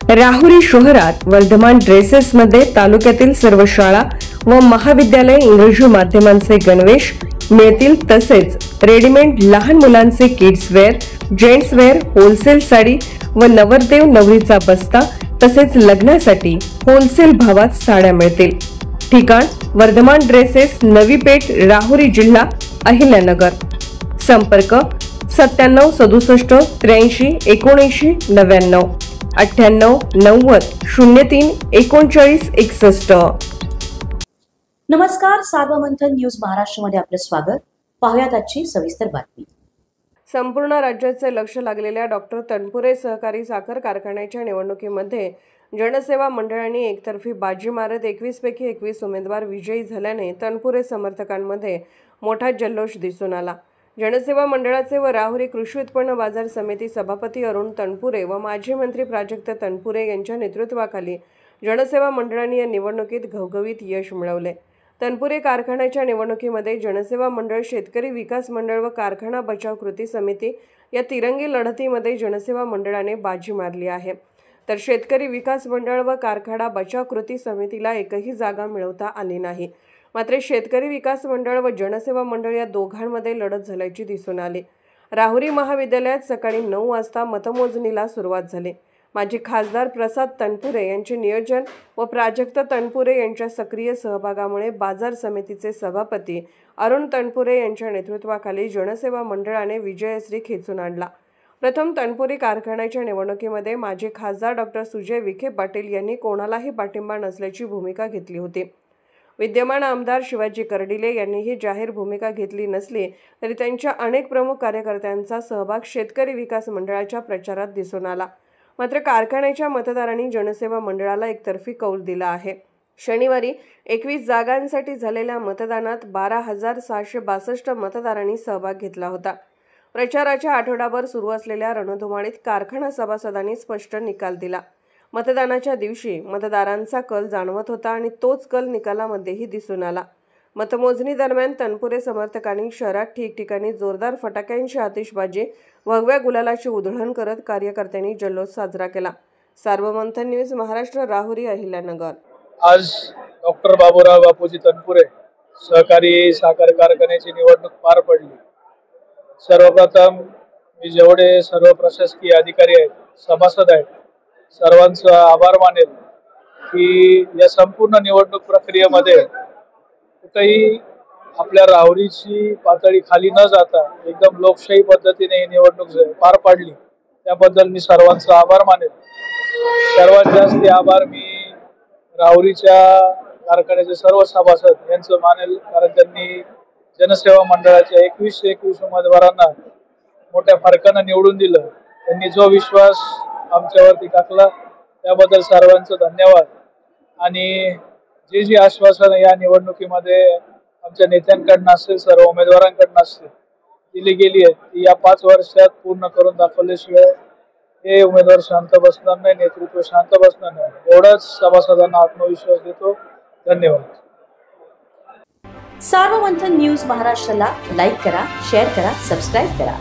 राहुरी शहरात वर्धमान ड्रेसेसमध्ये तालुक्यातील सर्व शाळा व महाविद्यालय इंग्रजी माध्यमांचे गणवेश मिळतील, तसेच रेडीमेड लहान मुलांचे kids wear, gents wear, wholesale sari व नवरदेव नवरीचा बस्ता तसेच लग्नासाठी होलसेल भावात साड्या मिळतील। ठिकाण वर्धमान ड्रेसेस, नवी पेठ, राहुरी, जिल्हा अहिल्यानगर। संपर्क 97 67 83 79 99 98 90 03 39 61। नमस्कार, सार्वमंथन न्यूज महाराष्ट्रमध्ये आपले स्वागत। पाहुयात आजची सविस्तर बातमी। संपूर्ण राज्याचे लक्ष लागलेल्या डॉक्टर तनपुरे सहकारी साखर कारखान्याच्या निवडणुकीमध्ये जनसेवा मंडळाने एकतर्फी बाजी मारत 21 पैकी 21 उमेदवार विजयी झाल्याने तनपुरे समर्थकांमध्ये मोठा जल्लोष दिसून आला। जनसेवा मंडळाचे व राहुरी कृषी उत्पन्न बाजार समिती सभापती अरुण तनपुरे व माजी मंत्री प्राजक्त तनपुरे यांच्या नेतृत्वाखाली जनसेवा मंडळाने या निवडणुकीत घवघवीत यश मिळवले। तनपुरे कारखान्याच्या निवडणुकीमध्ये जनसेवा मंडळ, शेतकरी विकास मंडळ व कारखाना बचाव कृती समिती या तिरंगी लढतीमध्ये जनसेवा मंडळाने बाजी मारली आहे, तर शेतकरी विकास मंडळ व कारखाना बचाव कृती समितीला एकही जागा मिळवता आली नाही। मात्र शेतकरी विकास मंडळ व जनसेवा मंडळ या दोघांमध्ये लढत झाल्याची दिसून आली। राहुरी महाविद्यालयात सकाळी 9 वाजता मतमोजणीला सुरुवात झाली। माजी खासदार प्रसाद तनपुरे यांचे नियोजन व प्राजक्त तनपुरे यांच्या सक्रिय सहभागामुळे बाजार समितीचे सभापती अरुण तनपुरे यांच्या नेतृत्वाखाली जनसेवा मंडळाने विजयश्री खेचून आणला। प्रथम तनपुरे कारखान्याच्या निवडणुकीमध्ये माजी खासदार डॉक्टर सुजय विखे पाटील यांनी कोणालाही पाठिंबा नसल्याची भूमिका घेतली होती। विद्यमान आमदार शिवाजी कर्डिले यांनीही जाहीर भूमिका घेतली नसली तरी त्यांच्या अनेक प्रमुख कार्यकर्त्यांचा सहभाग शेतकरी विकास मंडळाच्या प्रचारात दिसून आला। मात्र कारखान्याच्या मतदारांनी जनसेवा मंडळाला एकतर्फी कौल दिला आहे। शनिवारी 21 जागांसाठी झालेल्या मतदानात 12,662 मतदारांनी सहभाग घेतला होता। प्रचाराच्या आठवडाभर सुरू असलेल्या रणधुमाळीत कारखाना सभासदांनी स्पष्ट निकाल दिला। मतदानाच्या दिवशी मतदारांचा कल जाणवत होता आणि तोच कल निकालामध्येही दिसून आला। मतमोजणी दरम्यान तनपुरे समर्थकांनी शहरात ठिकठिकाणी जोरदार फटाक्यांची आतिषबाजी, भगव्या गुलालाची उधळण करत कार्यकर्त्यांनी जल्लोष साजरा केला। सार्वमंथन न्यूज महाराष्ट्र, राहुरी, अहिल्यानगर। आज डॉक्टर बाबूराव बापूजी तनपुरे सहकारी साखर कारखान्याची निवडणूक पार पडली। सर्वप्रथम मी जेवढे सर्व प्रशासकीय अधिकारी आहेत, सभासद आहेत, सर्वांचा आभार मानेल की या संपूर्ण निवडणूक प्रक्रियेमध्ये कुठेही आपल्या राहुरीची पातळी खाली न जाता एकदम लोकशाही पद्धतीने ही निवडणूक पार पाडली, त्याबद्दल मी सर्वांचा आभार मानेल। सर्वात जास्त आभार मी राहुरीच्या कारखान्याचे सर्व सभासद यांचं मानेल, कारण त्यांनी जनसेवा मंडळाच्या 21 उमेदवारांना मोठ्या फरकाने निवडून दिलं। त्यांनी जो विश्वास आमच्यावरती टाकला त्याबद्दल सर्वांचं धन्यवाद। आणि जी आश्वासन या निवडणुकीमध्ये आमच्या नेत्यांकडून असेल, सर्व उमेदवारांकडून असेल दिली गेली आहे, ती या 5 वर्षात पूर्ण करून दाखवल्याशिवाय हे उमेदवार शांत बसणार नाही, नेतृत्व शांत बसणार नाही, एवढाच सभासदांना आत्मविश्वास देतो। धन्यवाद। सार्वमंथन न्यूज महाराष्ट्राला लाईक करा, शेअर करा, सबस्क्राईब करा।